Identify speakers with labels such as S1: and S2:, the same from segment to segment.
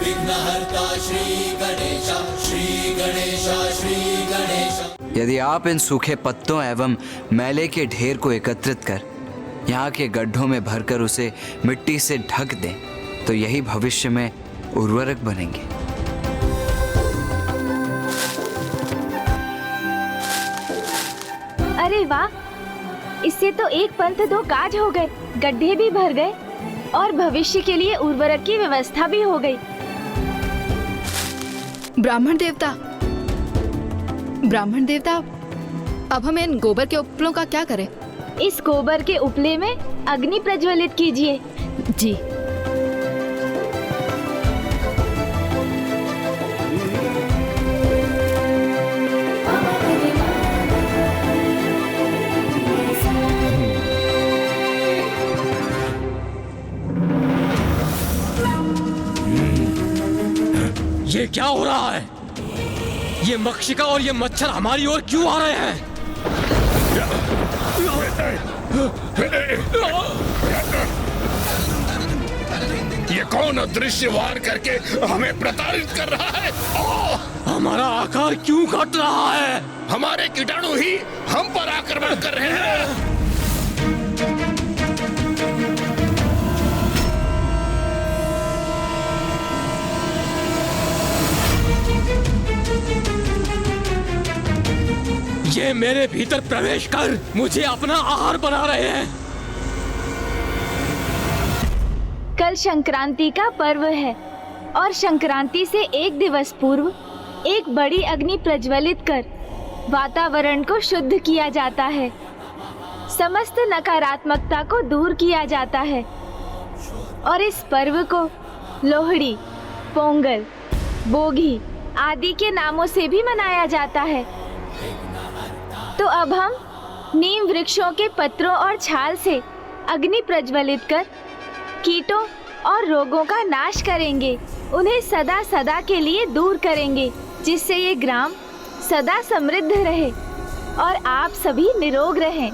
S1: विघ्नहर्ता श्री गणेशा, श्री गणेशा, श्री गणेशा।
S2: यदि आप इन सूखे पत्तों एवं मैले के ढेर को एकत्रित कर यहाँ के गड्ढों में भरकर उसे मिट्टी से ढक दें तो यही भविष्य में उर्वरक बनेंगे।
S3: अरे वाह, इससे तो एक पंथ दो काज हो गए, गड्ढे भी भर गए और भविष्य के लिए उर्वरक की व्यवस्था भी हो गई।
S4: ब्राह्मण देवता, अब हम इन गोबर के उपलों का क्या करें?
S3: इस गोबर के उपले में अग्नि प्रज्वलित कीजिए।
S4: जी।
S5: ये क्या हो रहा है? ये मक्षिका और ये मच्छर हमारी ओर क्यों आ रहे हैं?
S6: ये कौन अदृश्य वार करके हमें प्रताड़ित कर रहा है?
S5: हमारा आकार क्यों घट रहा है?
S6: हमारे कीटाणु ही हम पर आक्रमण कर रहे हैं।
S5: ये मेरे भीतर प्रवेश कर मुझे अपना आहार बना रहे हैं।
S3: कल संक्रांति का पर्व है और संक्रांति से एक दिवस पूर्व एक बड़ी अग्नि प्रज्वलित कर वातावरण को शुद्ध किया जाता है, समस्त नकारात्मकता को दूर किया जाता है और इस पर्व को लोहड़ी, पोंगल, बोगी आदि के नामों से भी मनाया जाता है। तो अब हम नीम वृक्षों के पत्रों और छाल से अग्नि प्रज्वलित कर कीटों और रोगों का नाश करेंगे, उन्हें सदा सदा के लिए दूर करेंगे, जिससे ये ग्राम सदा समृद्ध रहे और आप सभी निरोग रहें।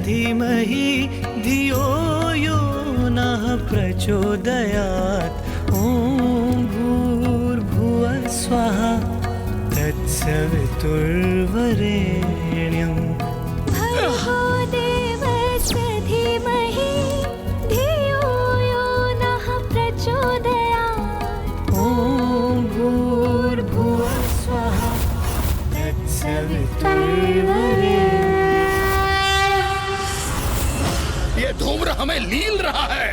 S7: धीमहि धियो यो नः प्रचोदयात्। ॐ भूर्भुवः स्वः तत्सवितुर्वरेण्यम्।
S8: भर्गो देवस्य धीमहि धियो यो नः प्रचोदयात्।
S7: ॐ भूर्भुवः स्वः तत्सवितुर्वरेण्यम्।
S6: ये धूम्र हमें लील रहा है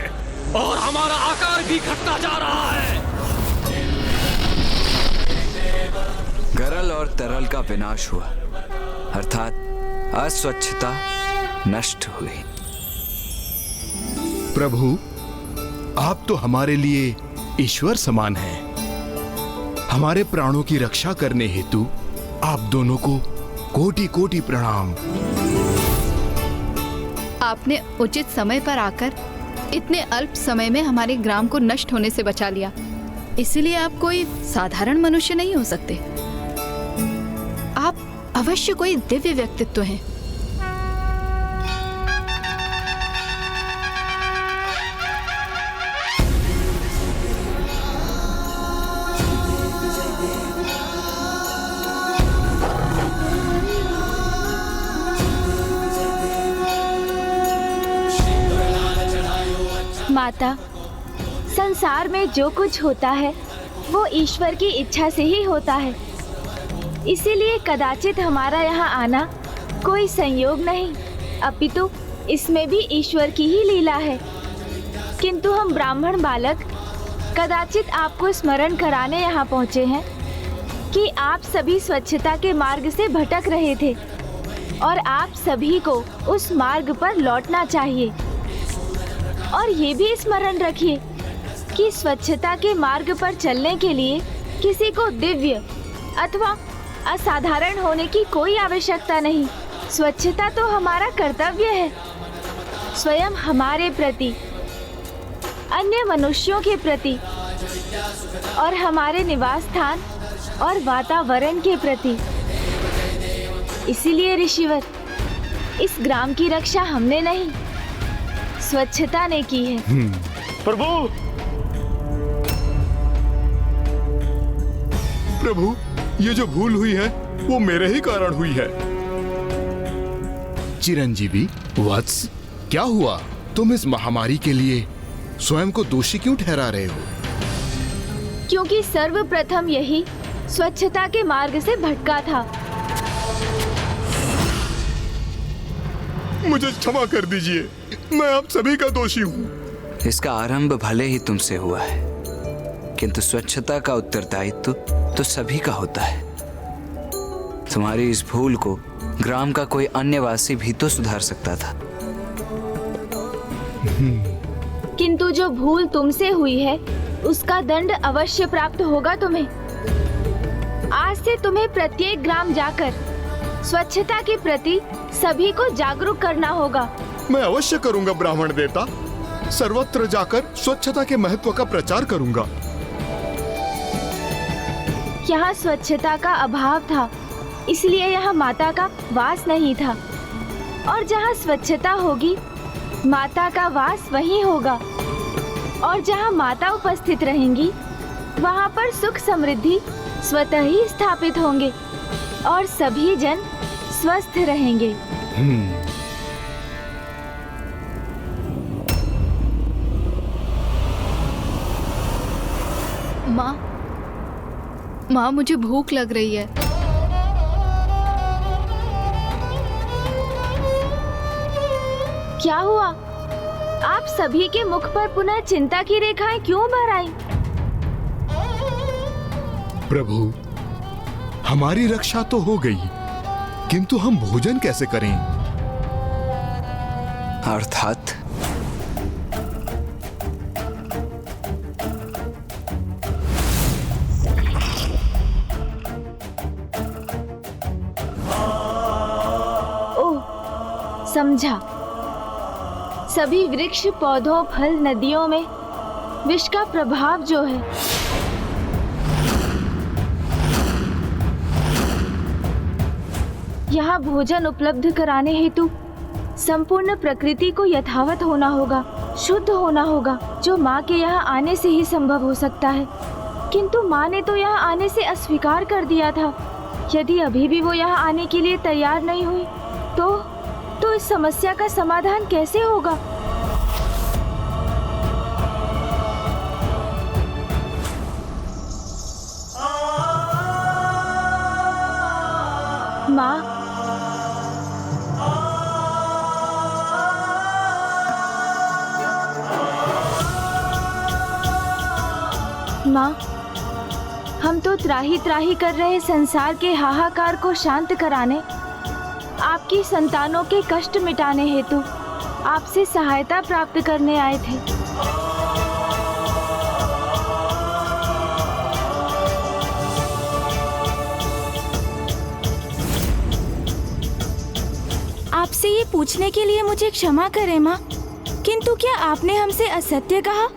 S5: और हमारा आकार भी घटता जा रहा है।
S2: गरल और तरल का विनाश हुआ, अर्थात अस्वच्छता नष्ट हुई।
S9: प्रभु, आप तो हमारे लिए ईश्वर समान हैं। हमारे प्राणों की रक्षा करने हेतु आप दोनों को कोटि कोटि प्रणाम।
S4: आपने उचित समय पर आकर इतने अल्प समय में हमारे ग्राम को नष्ट होने से बचा लिया, इसलिए आप कोई साधारण मनुष्य नहीं हो सकते। आप अवश्य कोई दिव्य व्यक्तित्व हैं।
S3: माता, संसार में जो कुछ होता है वो ईश्वर की इच्छा से ही होता है, इसीलिए कदाचित हमारा यहाँ आना कोई संयोग नहीं, अपितु इसमें भी ईश्वर की ही लीला है। किंतु हम ब्राह्मण बालक कदाचित आपको स्मरण कराने यहाँ पहुँचे हैं कि आप सभी स्वच्छता के मार्ग से भटक रहे थे और आप सभी को उस मार्ग पर लौटना चाहिए। और ये भी स्मरण रखिए कि स्वच्छता के मार्ग पर चलने के लिए किसी को दिव्य अथवा असाधारण होने की कोई आवश्यकता नहीं। स्वच्छता तो हमारा कर्तव्य है। स्वयं हमारे प्रति, अन्य मनुष्यों के प्रति और हमारे निवास स्थान और वातावरण के प्रति। इसीलिए ऋषिवर, इस ग्राम की रक्षा हमने नहीं, स्वच्छता ने की है।
S6: प्रभु, प्रभु, ये जो भूल हुई है वो मेरे ही कारण हुई है।
S9: चिरंजीवी वत्स, क्या हुआ? तुम इस महामारी के लिए स्वयं को दोषी क्यों ठहरा रहे हो?
S3: क्योंकि सर्वप्रथम यही स्वच्छता के मार्ग से भटका था।
S6: मुझे क्षमा कर दीजिए, मैं आप सभी का दोषी हूँ।
S2: इसका आरंभ भले ही तुमसे हुआ है, किंतु स्वच्छता का उत्तरदायित्व तो सभी का होता है। तुम्हारी इस भूल को ग्राम का कोई अन्य वासी भी तो सुधार सकता था।
S3: किंतु जो भूल तुमसे हुई है उसका दंड अवश्य प्राप्त होगा तुम्हें। आज से तुम्हें प्रत्येक ग्राम जाकर स्वच्छता के प्रति सभी को जागरूक करना होगा।
S6: मैं अवश्य करूंगा ब्राह्मण देवता, सर्वत्र जाकर स्वच्छता के महत्व का प्रचार करूंगा।
S3: यहाँ स्वच्छता का अभाव था, इसलिए यहाँ माता का वास नहीं था, और जहाँ स्वच्छता होगी माता का वास वहीं होगा, और जहाँ माता उपस्थित रहेंगी वहाँ पर सुख समृद्धि स्वतः ही स्थापित होंगे और सभी जन स्वस्थ रहेंगे।
S4: माँ, मुझे भूख लग रही है।
S3: क्या हुआ? आप सभी के मुख पर पुनः चिंता की रेखाएं क्यों भर आई?
S9: प्रभु, हमारी रक्षा तो हो गई, किंतु हम भोजन कैसे करें?
S2: अर्थात
S3: ओह, समझा। सभी वृक्ष, पौधों, फल, नदियों में विष का प्रभाव जो है, यहाँ भोजन उपलब्ध कराने हेतु संपूर्ण प्रकृति को यथावत होना होगा, शुद्ध होना होगा, जो माँ के यहाँ आने से ही संभव हो सकता है। किंतु माँ ने तो यहाँ आने से अस्वीकार कर दिया था। यदि अभी भी वो यहाँ आने के लिए तैयार नहीं हुई तो इस समस्या का समाधान कैसे होगा? माँ, माँ, हम तो त्राही त्राही कर रहे संसार के हाहाकार को शांत कराने, आपकी संतानों के कष्ट मिटाने हेतु आपसे सहायता प्राप्त करने आए थे। आपसे ये पूछने के लिए मुझे क्षमा करें माँ, किंतु क्या आपने हमसे असत्य कहा?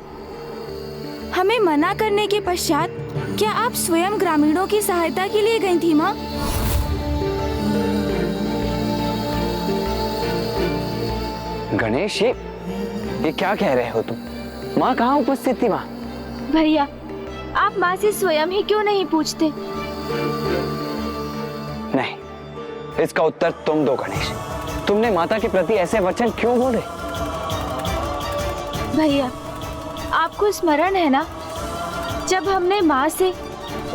S3: हमें मना करने के पश्चात क्या आप स्वयं ग्रामीणों की सहायता के लिए गई थी माँ?
S2: गणेश, ये क्या कह रहे हो तुम? माँ कहाँ उपस्थित थी? माँ
S3: भैया, आप माँ से स्वयं ही क्यों नहीं पूछते?
S2: नहीं, इसका उत्तर तुम दो गणेश। तुमने माता के प्रति ऐसे वचन क्यों बोले?
S3: भैया, आपको स्मरण है ना, जब हमने माँ से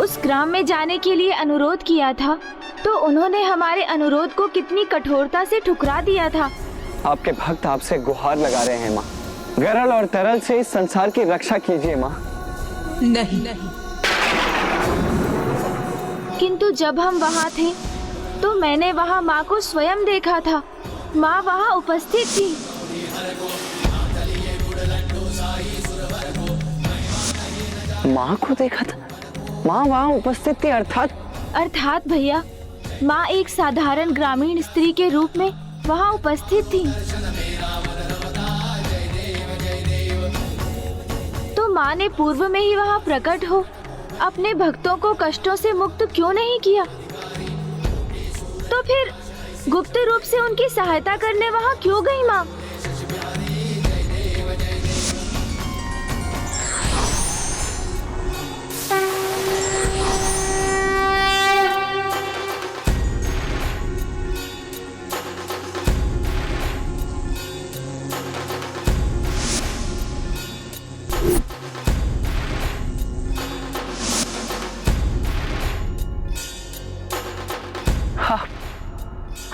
S3: उस ग्राम में जाने के लिए अनुरोध किया था तो उन्होंने हमारे अनुरोध को कितनी कठोरता से ठुकरा दिया था।
S2: आपके भक्त आपसे गुहार लगा रहे हैं माँ, गरल और तरल से इस संसार की रक्षा कीजिए माँ।
S10: नहीं,
S3: किंतु जब हम वहाँ थे तो मैंने वहाँ माँ को स्वयं देखा था। माँ वहाँ उपस्थित थी।
S2: माँ को देखा था? माँ वहाँ उपस्थित थी
S3: अर्थात भैया, माँ एक साधारण ग्रामीण स्त्री के रूप में वहाँ उपस्थित थी। माँ ने पूर्व में ही वहाँ प्रकट हो अपने भक्तों को कष्टों से मुक्त क्यों नहीं किया? तो फिर गुप्त रूप से उनकी सहायता करने वहाँ क्यों गई माँ?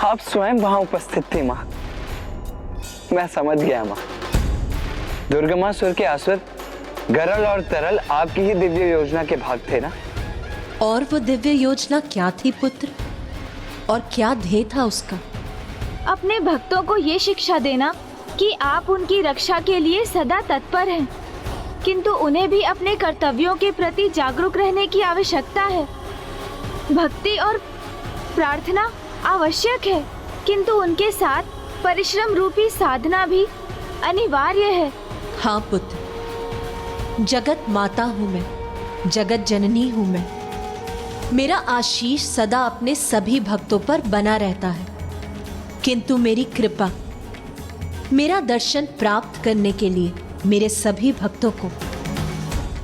S2: आप स्वयं वहां उपस्थित थी माँ। मैं समझ गया माँ। दुर्गमासुर के असुर गरल और तरल आपकी ही दिव्य योजना के भाग थे ना?
S10: और वो दिव्य योजना क्या थी पुत्र, और क्या ध्येय था उसका?
S3: अपने भक्तों को ये शिक्षा देना कि आप उनकी रक्षा के लिए सदा तत्पर हैं, किंतु उन्हें भी अपने कर्तव्यों के प्रति जागरूक रहने की आवश्यकता है। भक्ति और प्रार्थना आवश्यक है, किंतु उनके साथ परिश्रम रूपी साधना भी अनिवार्य है।
S10: हाँ पुत्र, जगत माता हूँ मैं, जगत जननी हूँ मैं। मेरा आशीष सदा अपने सभी भक्तों पर बना रहता है, किंतु मेरी कृपा, मेरा दर्शन प्राप्त करने के लिए मेरे सभी भक्तों को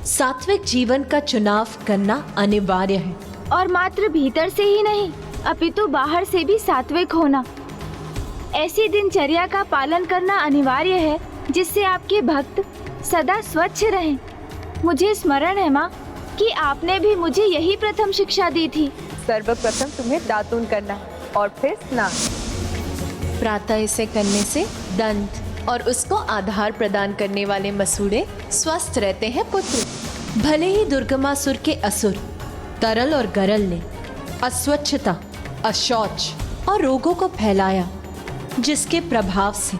S10: सात्विक जीवन का चुनाव करना अनिवार्य है।
S3: और मात्र भीतर से ही नहीं, अपितु बाहर से भी सात्विक होना। ऐसी दिनचर्या का पालन करना अनिवार्य है जिससे आपके भक्त सदा स्वच्छ रहें। मुझे स्मरण है माँ कि आपने भी मुझे यही प्रथम शिक्षा दी थी।
S11: सर्वप्रथम तुम्हें दातून करना है और फिर स्नान।
S10: प्रातः इसे करने से दंत और उसको आधार प्रदान करने वाले मसूड़े स्वस्थ रहते हैं पुत्र। भले ही दुर्गमासुर के असुर तरल और गरल ने अस्वच्छता, अशौच और रोगों को फैलाया, जिसके प्रभाव से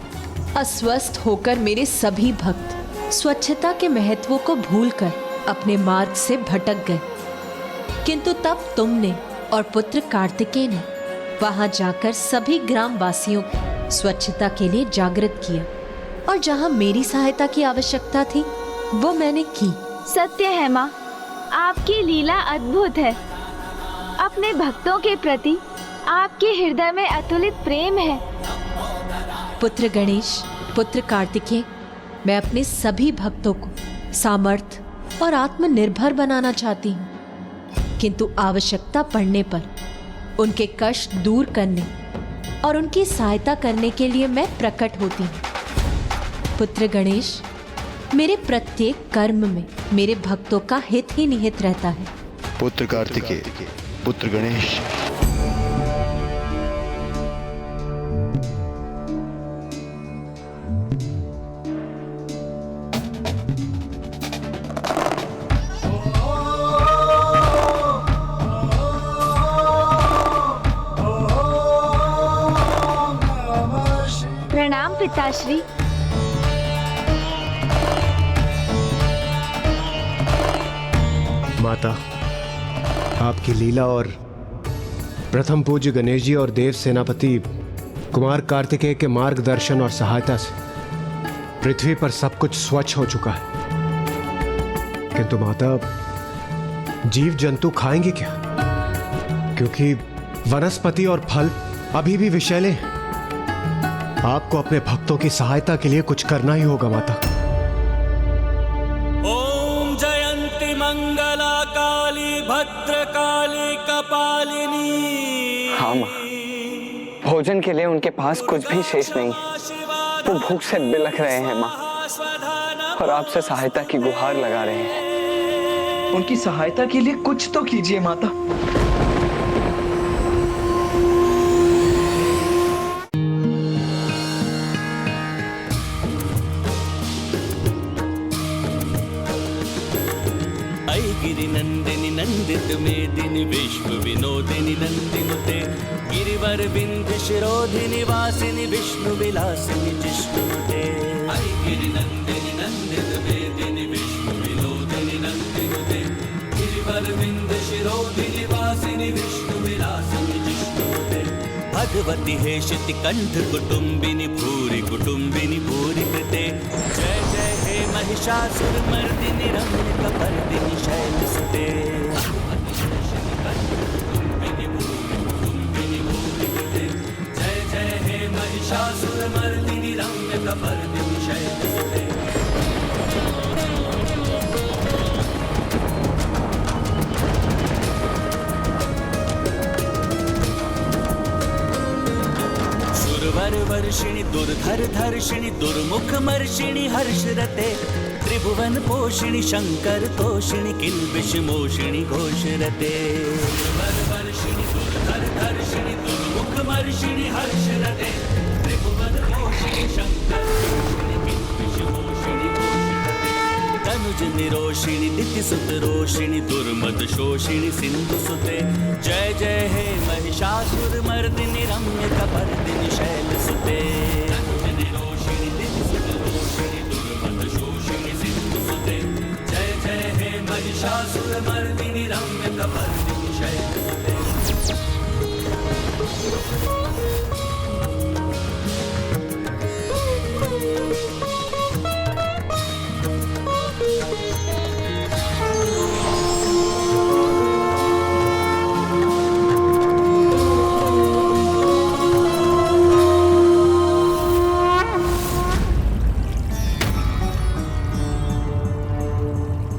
S10: अस्वस्थ होकर मेरे सभी भक्त स्वच्छता के महत्व को भूलकर अपने मार्ग से भटक गए। किंतु तब तुमने और पुत्र कार्तिकेय ने वहां जाकर सभी ग्रामवासियों को स्वच्छता के लिए जागृत किया, और जहां मेरी सहायता की आवश्यकता थी वो मैंने की।
S3: सत्य है माँ, आपकी लीला अद्भुत है। अपने भक्तों के प्रति आपके हृदय में अतुलित प्रेम है।
S10: पुत्र गणेश, पुत्र कार्तिकेय, मैं अपने सभी भक्तों को सामर्थ्य और आत्मनिर्भर बनाना चाहती हूँ, किंतु आवश्यकता पड़ने पर उनके कष्ट दूर करने और उनकी सहायता करने के लिए मैं प्रकट होती हूँ। पुत्र गणेश, मेरे प्रत्येक कर्म में मेरे भक्तों का हित ही निहित रहता है।
S12: पुत्र कार्तिकेय, पुत्र गणेश,
S3: प्रणाम पिताश्री।
S9: माता, आपकी लीला और प्रथम पूज्य गणेश जी और देव सेनापति कुमार कार्तिकेय के मार्गदर्शन और सहायता से पृथ्वी पर सब कुछ स्वच्छ हो चुका है। किंतु माता, जीव जंतु खाएंगे क्या? क्योंकि वनस्पति और फल अभी भी विषैले हैं। आपको अपने भक्तों की सहायता के लिए कुछ करना ही होगा माता।
S1: ओम जयंती मंगला काली भद्रकाली कपालिनी।
S2: हाँ माँ, भोजन के लिए उनके पास कुछ भी शेष नहीं है। वो भूख से बिलख रहे हैं माँ, और आपसे सहायता की गुहार लगा रहे हैं।
S13: उनकी सहायता के लिए कुछ तो कीजिए माता।
S1: गिरिनंदिनी नंदित मेदिनी विश्व विनोदिनी नंदिनुते गिरिवर बिंद शिरोधिनी वासिनी विष्णु विलासिनी जिष्णुते। गिरिनंदिनी नंदित मेदिनी विश्व विनोदिनी नंदिनुते गिरिवर बिंद शिरोधिनी वासिनी विष्णु विलासिनी जिष्णुते। भगवती हेशिति कंठ कुटुंबिनी भूरि कृते। जय जय हे महिष महिषासुरमर्दिनि रम्यकपर्दिनि शैलसुते जय जय हे महिषासुरमर्दिनि रम्यकपर्दिनि शैलसुते। वर्षिणि दुर्धर धर्षिणि दुर्मुख मर्षिणि हर्षरते त्रिभुवन पोषिणि शंकर तोषिणि किल्बिष मोषिणि घोषरते। वर्षिणि दुर्धर धर्षिणि दुर्मुख मर्षिणि हर्षरते त्रिभुवन पोषिणि शंकर तोषिणि किल्बिष मोषिणि घोषरते। तनुज निरोषिणि दितिसुत रोषिणि दुर्मद शोषिणि सिंधुसुते जय जय हे महिषासुरमर्दिनि रम्यकपर्दिनि शैलसुते। तनुज निरोषिणि दितिसुत रोषिणि दुर्मद शोषिणि सिंधुसुते जय जय हे महिषासुरमर्दिनि रम्यकपर्दिनि शैलसुते।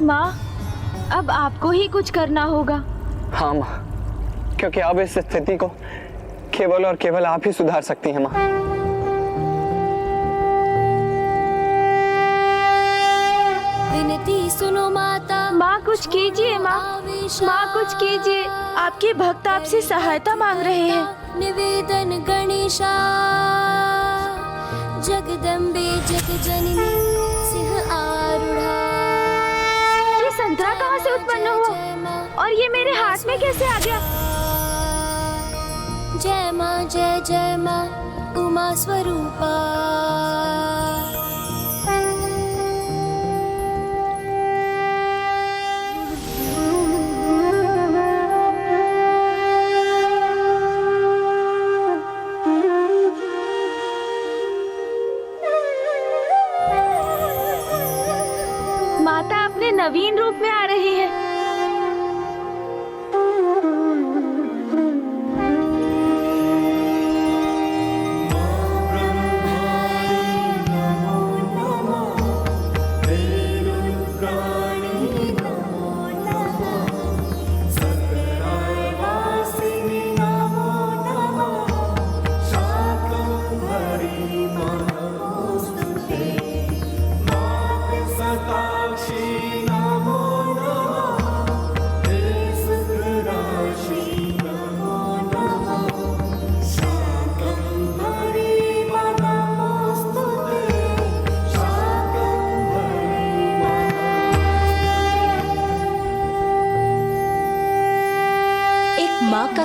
S3: माँ, अब आपको ही कुछ करना होगा।
S14: हाँ माँ, क्योंकि अब इस स्थिति को केवल और केवल आप ही सुधार सकती हैं माँ।
S8: विनती सुनो माता।
S3: माँ कुछ कीजिए माँ, माँ कुछ कीजिए, आपके भक्त आपसे सहायता मांग रहे हैं।
S8: निवेदन गणेशा जगदम्बे जगजननी सिंह आरूढ़ा।
S3: ये संतरा कहाँ से उत्पन्न हुआ और ये मेरे हाथ में कैसे आ गया?
S8: जय माँ उमा स्वरूपा।
S3: माता अपने नवीन रूप में आ रही है।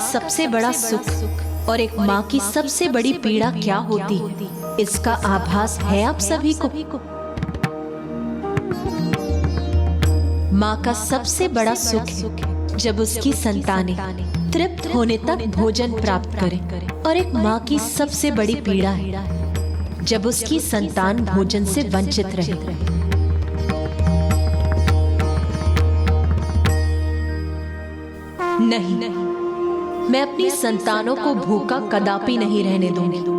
S10: सबसे बड़ा सुख और एक माँ की सबसे बड़ी पीड़ा क्या होती, इसका आभास है आप सभी को। माँ का सबसे बड़ा सुख जब उसकी संतानें तृप्त होने तक भोजन प्राप्त करें, और एक माँ की सबसे बड़ी पीड़ा है जब उसकी संतान भोजन से वंचित रहे। नहीं, मैं अपनी संतानों को भूखा कदापि नहीं रहने दूंगी।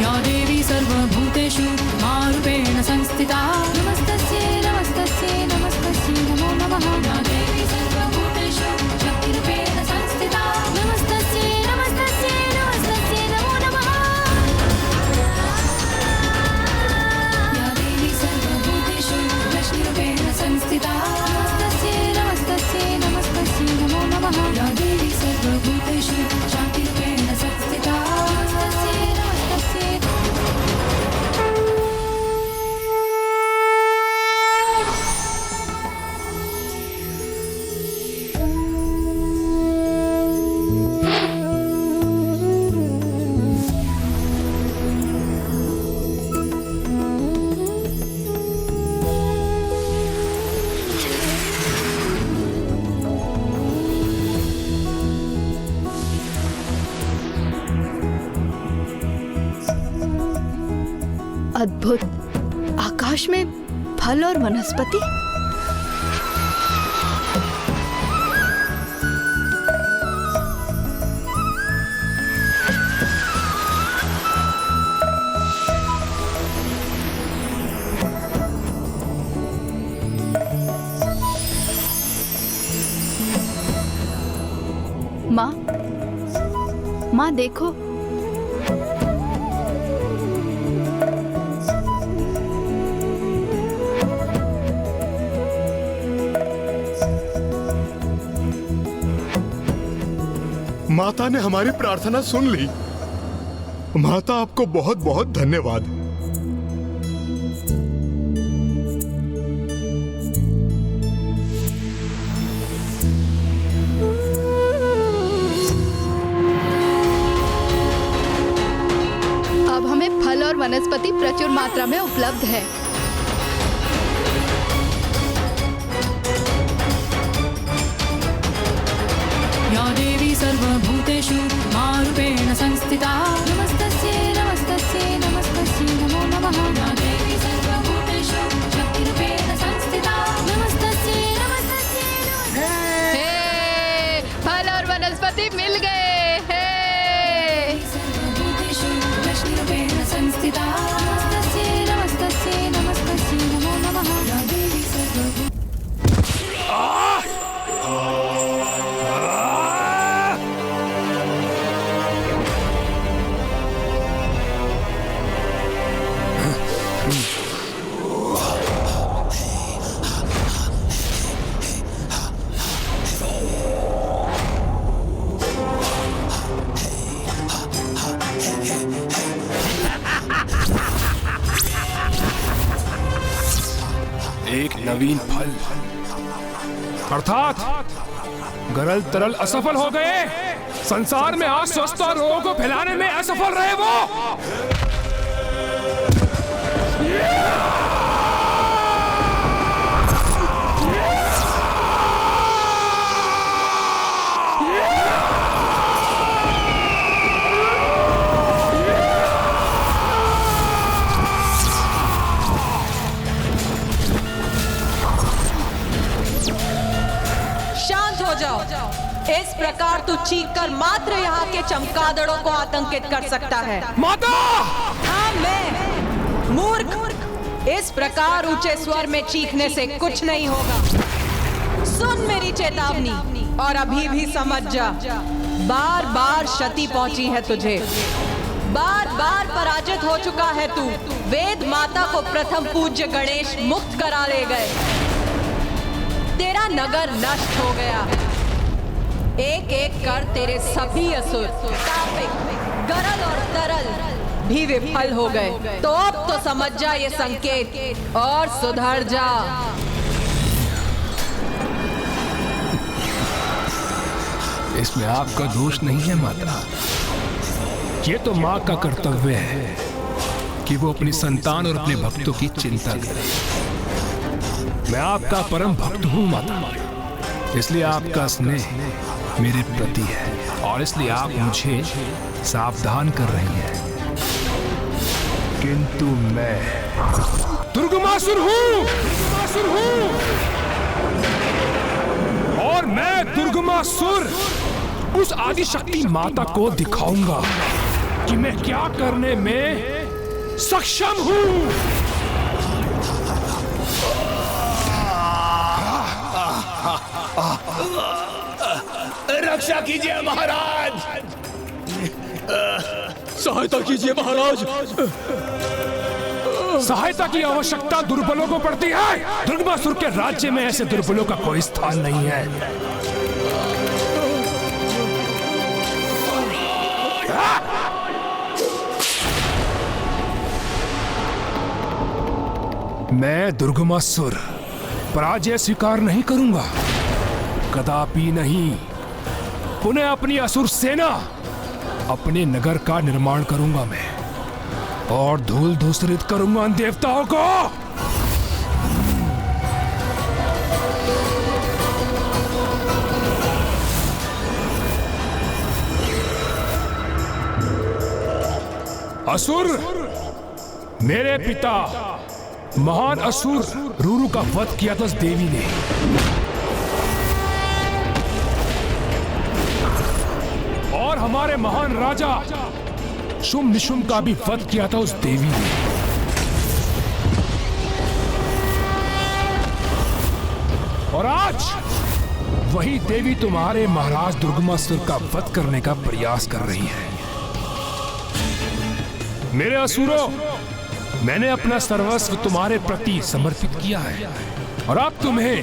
S7: या
S4: अद्भुत। आकाश में फल और वनस्पति। माँ देखो,
S6: माता ने हमारी प्रार्थना सुन ली। माता, आपको बहुत बहुत धन्यवाद।
S4: अब हमें फल और वनस्पति प्रचुर मात्रा में उपलब्ध है।
S15: या देवी सर्वभूतेषु मारूपेण संस्थिता नमस्तस्यै नमस्तस्यै नमस्तस्यै नमो नमः। या देवी सर्वभूतेषु शक्तिरूपेण संस्थिता नमस्तस्यै नमस्तस्यै नमस्तस्यै।
S4: फल और वनस्पति मिल गए।
S15: सर्वभूतेषु लक्ष्मीरूपेण संस्थिता नमस्तस्यै नमस्तस्यै नमस्तस्यै नमो नमः। या देवी सर्वभूतेषु
S16: एक नवीन फल, अर्थात गरल तरल असफल हो गए। संसार में आज स्वस्थ और रोगों को फैलाने में असफल रहे वो।
S10: इस प्रकार तू चीख कर मात्र यहाँ के चमगादड़ों को आतंकित कर सकता है।
S16: माता!
S10: हाँ, मैं मूर्ख। इस प्रकार ऊंचे स्वर में चीखने से कुछ नहीं होगा। सुन मेरी चेतावनी और अभी भी समझ जा। बार बार क्षति पहुंची है तुझे, बार बार पराजित हो चुका है तू। वेद माता को प्रथम पूज्य गणेश मुक्त करा ले गए। तेरा नगर नष्ट हो गया। एक एक कर तेरे सभी असुर, तापिक, गरल और तरल भी विफल हो गए। तो अब तो समझ जा ये संकेत और सुधर जा।
S16: इसमें आपका दोष नहीं है माता। ये तो माँ का कर्तव्य है कि वो अपनी संतान और अपने भक्तों की चिंता करे। मैं आपका परम भक्त हूँ माता, इसलिए आपका स्नेह मेरे प्रति है और इसलिए आप मुझे सावधान कर रही हैं। किंतु मैं दुर्गमासुर हूँ, और मैं दुर्गमासुर उस आदिशक्ति माता को दिखाऊंगा कि मैं क्या करने में सक्षम हूँ।
S5: रक्षा कीजिए महाराज, सहायता कीजिए महाराज।
S16: सहायता की आवश्यकता दुर्बलों को पड़ती है। दुर्गमासुर के राज्य में ऐसे दुर्बलों का कोई स्थान नहीं है। मैं दुर्गमासुर पराजय स्वीकार नहीं करूंगा, कदापि नहीं। पुनः अपनी असुर सेना, अपने नगर का निर्माण करूंगा मैं और धूल धूसरित करूंगा उन देवताओं को। असुर, मेरे पिता महान असुर रूरू का वध किया था उस देवी ने। और हमारे महान राजा शुंभ निशुंभ का भी वध किया था उस देवी ने। और आज वही देवी तुम्हारे महाराज दुर्गमासुर का वध करने का प्रयास कर रही है। मेरे असुरों, मैंने अपना सर्वस्व तुम्हारे प्रति समर्पित किया है और अब तुम्हें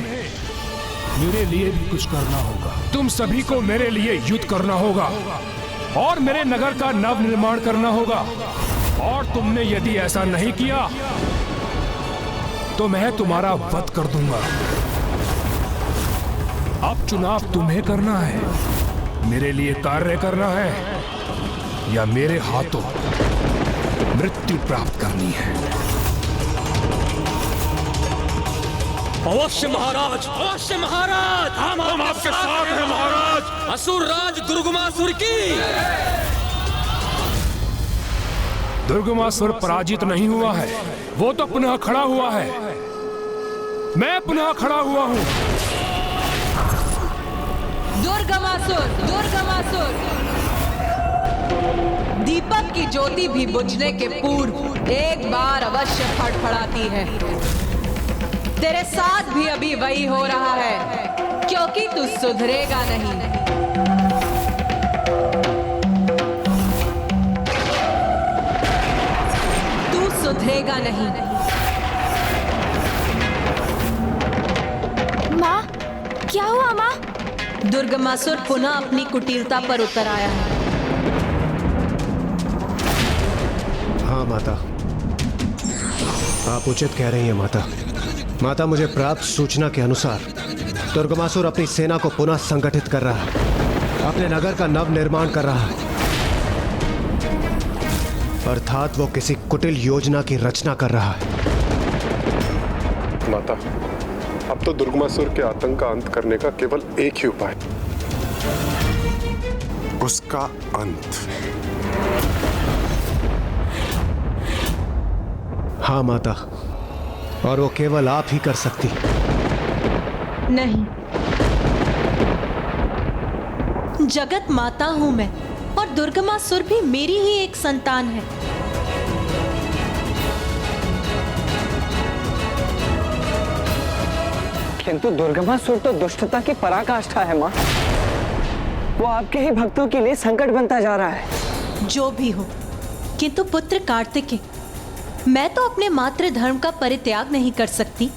S16: मेरे लिए भी कुछ करना होगा। तुम सभी को मेरे लिए युद्ध करना होगा और मेरे नगर का नव निर्माण करना होगा। और तुमने यदि ऐसा नहीं किया तो मैं तुम्हारा वध कर दूंगा। अब चुनाव तुम्हें करना है, मेरे लिए कार्य करना है या मेरे हाथों मृत्यु प्राप्त करनी है।
S5: अवश्य महाराज, अवश्य महाराज, हम आपके साथ हैं महाराज। असुर राज दुर्गमासुर की।
S16: दुर्गमासुर पराजित नहीं हुआ है, वो तो पुनः खड़ा हुआ है। मैं पुनः खड़ा हुआ हूं।
S10: दुर्गमासुर, दुर्गमासुर, दीपक की ज्योति भी बुझने के पूर्व एक बार अवश्य फड़फड़ाती है। तेरे साथ भी अभी वही हो रहा है, क्योंकि तू सुधरेगा नहीं। तू सुधरेगा नहीं।
S3: माँ, क्या हुआ माँ?
S10: दुर्गमासुर पुनः अपनी कुटिलता पर उतर आया है।
S9: हाँ माता, आप उचित कह रही हैं माता। माता, मुझे प्राप्त सूचना के अनुसार दुर्गमासुर अपनी सेना को पुनः संगठित कर रहा है, अपने नगर का नव निर्माण कर रहा है। अर्थात वो किसी कुटिल योजना की रचना कर रहा है।
S17: माता, अब तो दुर्गमासुर के आतंक का अंत करने का केवल एक ही उपाय, उसका अंत।
S9: हाँ माता, और वो केवल आप ही कर सकती।
S10: नहीं, जगत माता हूं मैं और दुर्गमासुर भी मेरी ही एक संतान है।
S14: किंतु दुर्गमासुर तो दुष्टता की पराकाष्ठा है माँ। वो आपके ही भक्तों के लिए संकट बनता जा रहा है।
S10: जो भी हो, किंतु पुत्र कार्तिकेय, मैं तो अपने मातृ धर्म का परित्याग नहीं कर सकती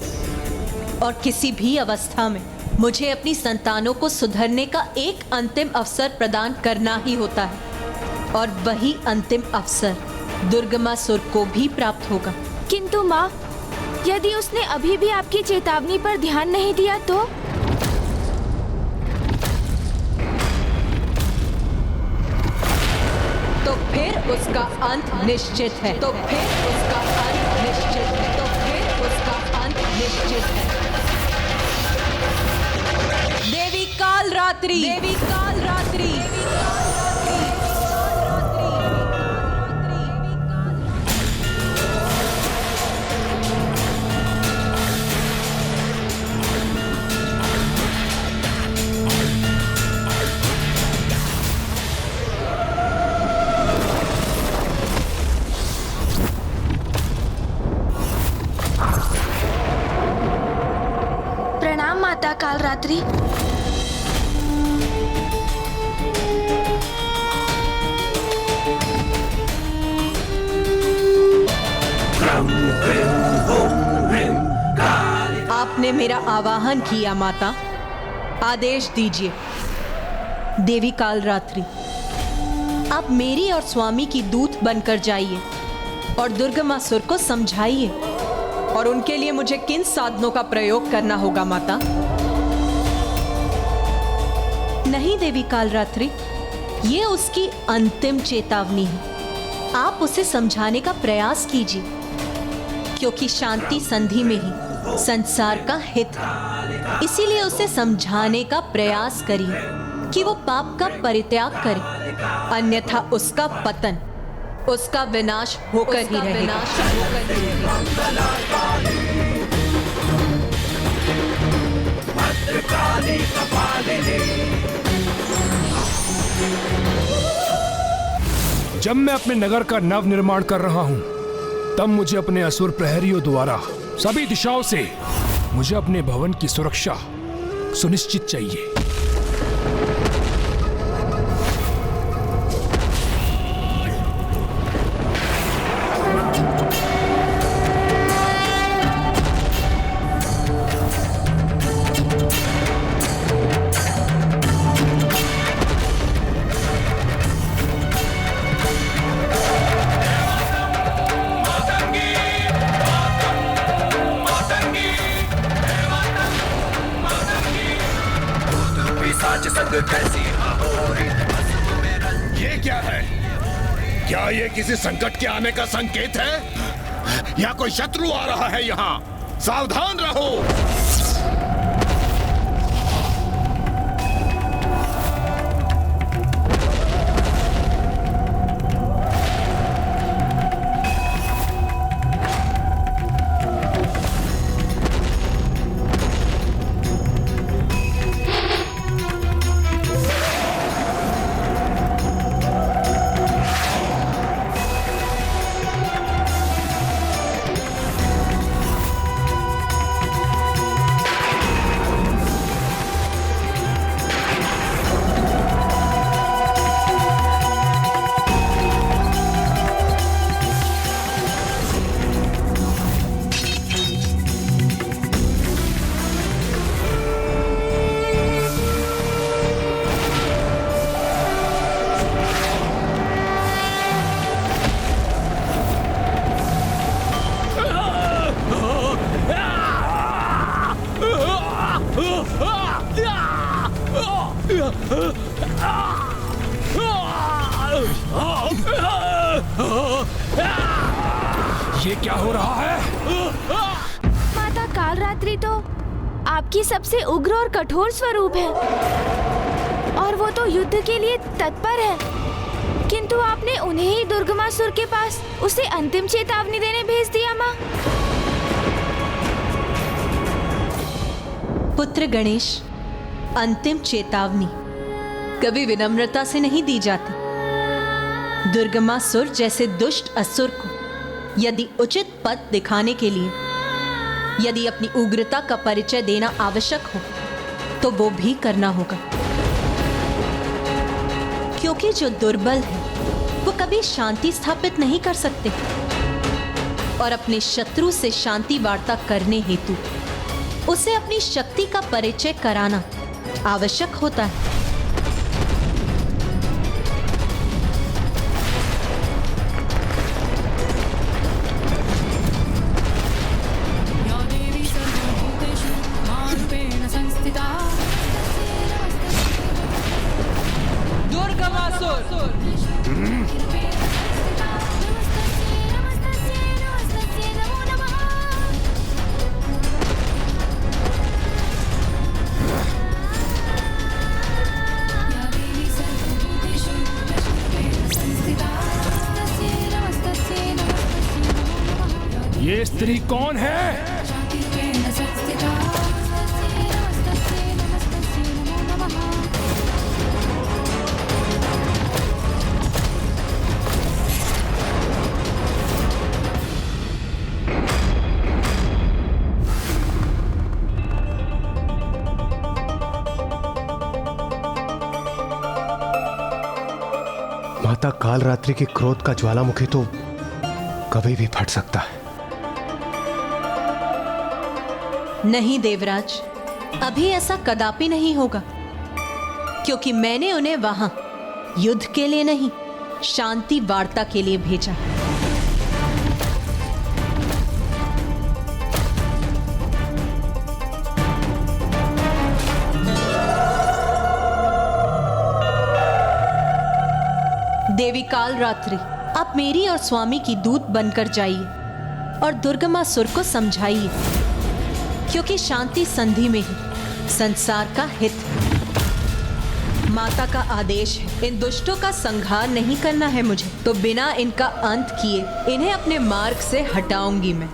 S10: और किसी भी अवस्था में मुझे अपनी संतानों को सुधरने का एक अंतिम अवसर प्रदान करना ही होता है और वही अंतिम अवसर दुर्गमासुर को भी प्राप्त होगा।
S3: किंतु माँ, यदि उसने अभी भी आपकी चेतावनी पर ध्यान नहीं दिया तो
S10: फिर उसका अंत निश्चित है। तो फिर उसका अंत निश्चित है। तो फिर उसका अंत निश्चित है। देवी काल रात्रि, देवी काल रात्रि,
S3: माता काल रात्रि।
S10: आपने मेरा आवाहन किया माता, आदेश दीजिए। देवी काल रात्रि, आप मेरी और स्वामी की दूत बनकर जाइए और दुर्गमासुर को समझाइए। और उनके लिए मुझे किन साधनों का प्रयोग करना होगा माता? नहीं देवी कालरात्रि, ये उसकी अंतिम चेतावनी है। आप उसे समझाने का प्रयास कीजिए, क्योंकि शांति संधि में ही संसार का हित है। इसीलिए उसे समझाने का प्रयास करिए कि वो पाप का परित्याग करे, अन्यथा उसका पतन उसका विनाश होकर ही रहेगा।
S16: जब मैं अपने नगर का नव निर्माण कर रहा हूं, तब मुझे अपने असुर प्रहरियों द्वारा सभी दिशाओं से मुझे अपने भवन की सुरक्षा सुनिश्चित चाहिए।
S18: ये क्या है? क्या ये किसी संकट के आने का संकेत है या कोई शत्रु आ रहा है यहाँ? सावधान रहो।
S16: ये क्या हो रहा है?
S3: माता कालरात्रि तो आपकी सबसे उग्र और कठोर स्वरूप है और वो तो युद्ध के लिए तत्पर है, किंतु आपने उन्हें ही दुर्गमासुर के पास उसे अंतिम चेतावनी देने भेज दिया। माँ,
S10: पुत्र गणेश, अंतिम चेतावनी कभी विनम्रता से नहीं दी जाती। दुर्गमासुर जैसे दुष्ट असुर को यदि उचित पद दिखाने के लिए यदि अपनी उग्रता का परिचय देना आवश्यक हो तो वो भी करना होगा, क्योंकि जो दुर्बल है वो कभी शांति स्थापित नहीं कर सकते और अपने शत्रु से शांति वार्ता करने हेतु उसे अपनी शक्ति का परिचय कराना आवश्यक होता है।
S16: ये स्त्री कौन है?
S9: माता कालरात्रि के क्रोध का ज्वालामुखी तो कभी भी फट सकता है।
S10: नहीं देवराज, अभी ऐसा कदापि नहीं होगा, क्योंकि मैंने उन्हें वहां युद्ध के लिए नहीं, शांति वार्ता के लिए भेजा। देवी कालरात्रि, आप मेरी और स्वामी की दूत बनकर जाइए और दुर्गमासुर को समझाइए, क्योंकि शांति संधि में ही संसार का हित है। माता का आदेश है, इन दुष्टों का संहार नहीं करना है मुझे, तो बिना इनका अंत किए इन्हें अपने मार्ग से हटाऊंगी मैं।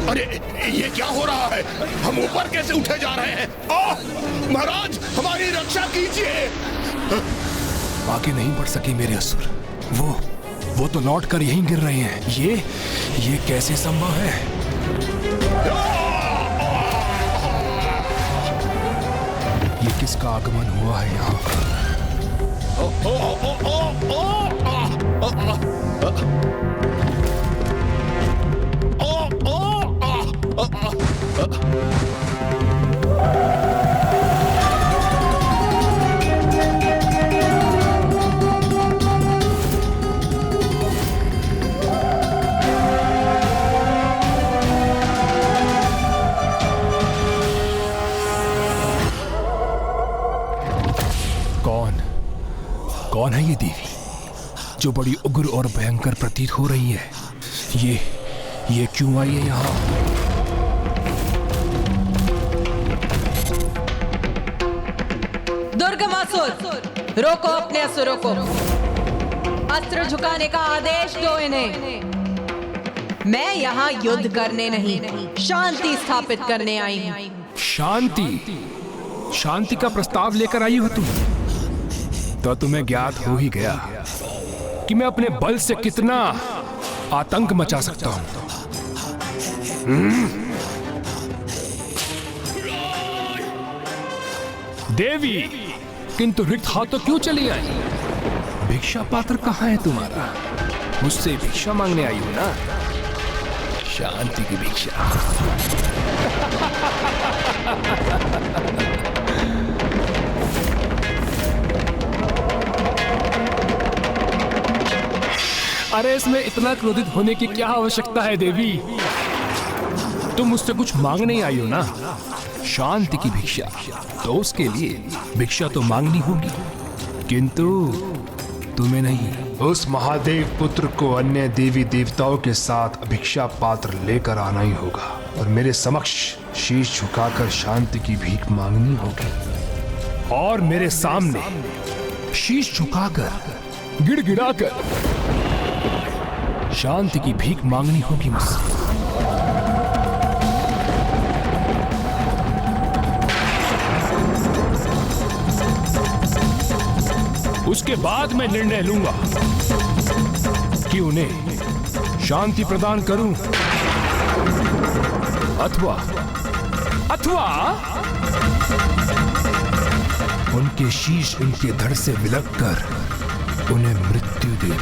S18: अरे ये क्या हो रहा है? हम ऊपर कैसे उठे जा रहे हैं? महाराज हमारी रक्षा कीजिए।
S16: आगे नहीं बढ़ सके मेरे असुर। वो तो लौट कर यहीं गिर रहे हैं। ये कैसे संभव है? ये किसका आगमन हुआ है यहाँ? कौन है ये देवी जो बड़ी उग्र और भयंकर प्रतीत हो रही है? ये क्यों आई है यहाँ?
S10: दुर्गमासुर, रोको अपने असुरों को। अस्त्र झुकाने का आदेश दो इन्हें। मैं यहाँ युद्ध करने नहीं, शांति स्थापित करने आई हूँ।
S16: शांति का प्रस्ताव लेकर आई हो तुम? तो तुम्हें ज्ञात हो ही गया कि मैं अपने बल से कितना आतंक मचा सकता हूं। देवी, किंतु रिक्त हाथों क्यों चली आई? भिक्षा पात्र कहाँ है तुम्हारा? मुझसे भिक्षा मांगने आई हो ना? शांति की भिक्षा। अरे इसमें इतना क्रोधित होने की क्या आवश्यकता है देवी? तुम मुझसे कुछ मांगने आई हो ना? शांति की भिक्षा, तो उसके लिए भिक्षा तो मांगनी होगी, किंतु तुम्हें नहीं।
S9: उस महादेव पुत्र को अन्य देवी देवताओं के साथ भिक्षा पात्र लेकर आना ही होगा और मेरे समक्ष शीश झुकाकर शांति की भीख मांगनी होगी।
S16: और मेरे सामने शीश झुकाकर, गिड़गिड़ाकर शांति की भीख मांगनी होगी मुझसे। उसके बाद मैं निर्णय लूंगा कि उन्हें शांति प्रदान करूं अथवा उनके शीश उनके धड़ से विलग कर उन्हें मृत्यु दे।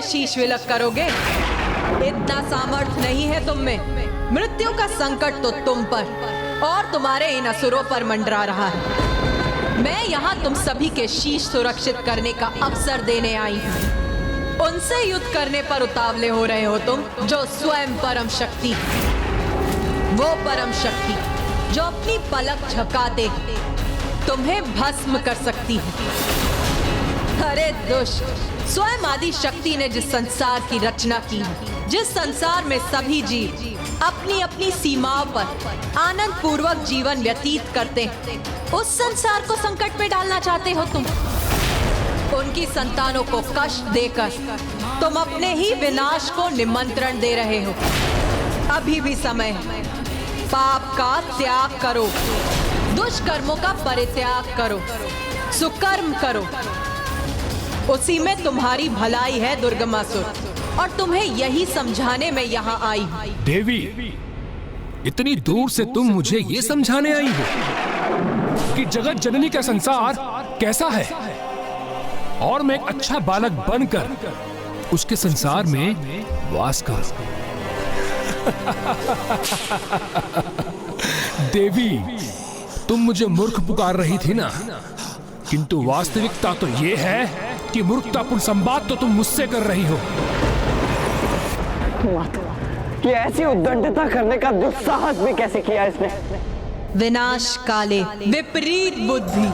S10: शीश विलग करोगे? इतना सामर्थ्य नहीं है तुम में। मृत्यु का संकट तो तुम पर और तुम्हारे इन असुरों पर मंडरा रहा है। मैं यहाँ तुम सभी के शीश सुरक्षित करने का अवसर देने आई हूँ। उनसे युद्ध करने पर उतावले हो रहे हो तुम, जो स्वयं परम शक्ति, वो परम शक्ति जो अपनी पलक झपकाते तुम्हें भस्म कर सकती है। अरे दुष्ट, स्वयं आदि शक्ति ने जिस संसार की रचना की, जिस संसार में सभी जीव अपनी अपनी सीमाओं पर आनंद पूर्वक जीवन व्यतीत करते हैं, उस संसार को संकट में डालना चाहते हो तुम। उनकी संतानों को कष्ट देकर तुम अपने ही विनाश को निमंत्रण दे रहे हो। अभी भी समय है। पाप का त्याग करो, दुष्कर्मों का परित्याग करो, सुकर्म करो। उसी में तुम्हारी भलाई है दुर्गमासुर, और तुम्हें यही समझाने में यहाँ आई हूँ।
S16: देवी, इतनी दूर से तुम मुझे ये समझाने आई हो कि जगत जननी का संसार कैसा है और मैं एक अच्छा बालक बनकर उसके संसार में वास करूं। देवी, तुम मुझे मूर्ख पुकार रही थी ना, किंतु वास्तविकता तो ये है कि मूर्खतापूर्ण संवाद तो तुम मुझसे कर रही हो।
S14: ये ऐसी उद्दंडता करने का दुस्साहस भी कैसे किया इसने?
S19: विनाश काले विपरीत बुद्धि।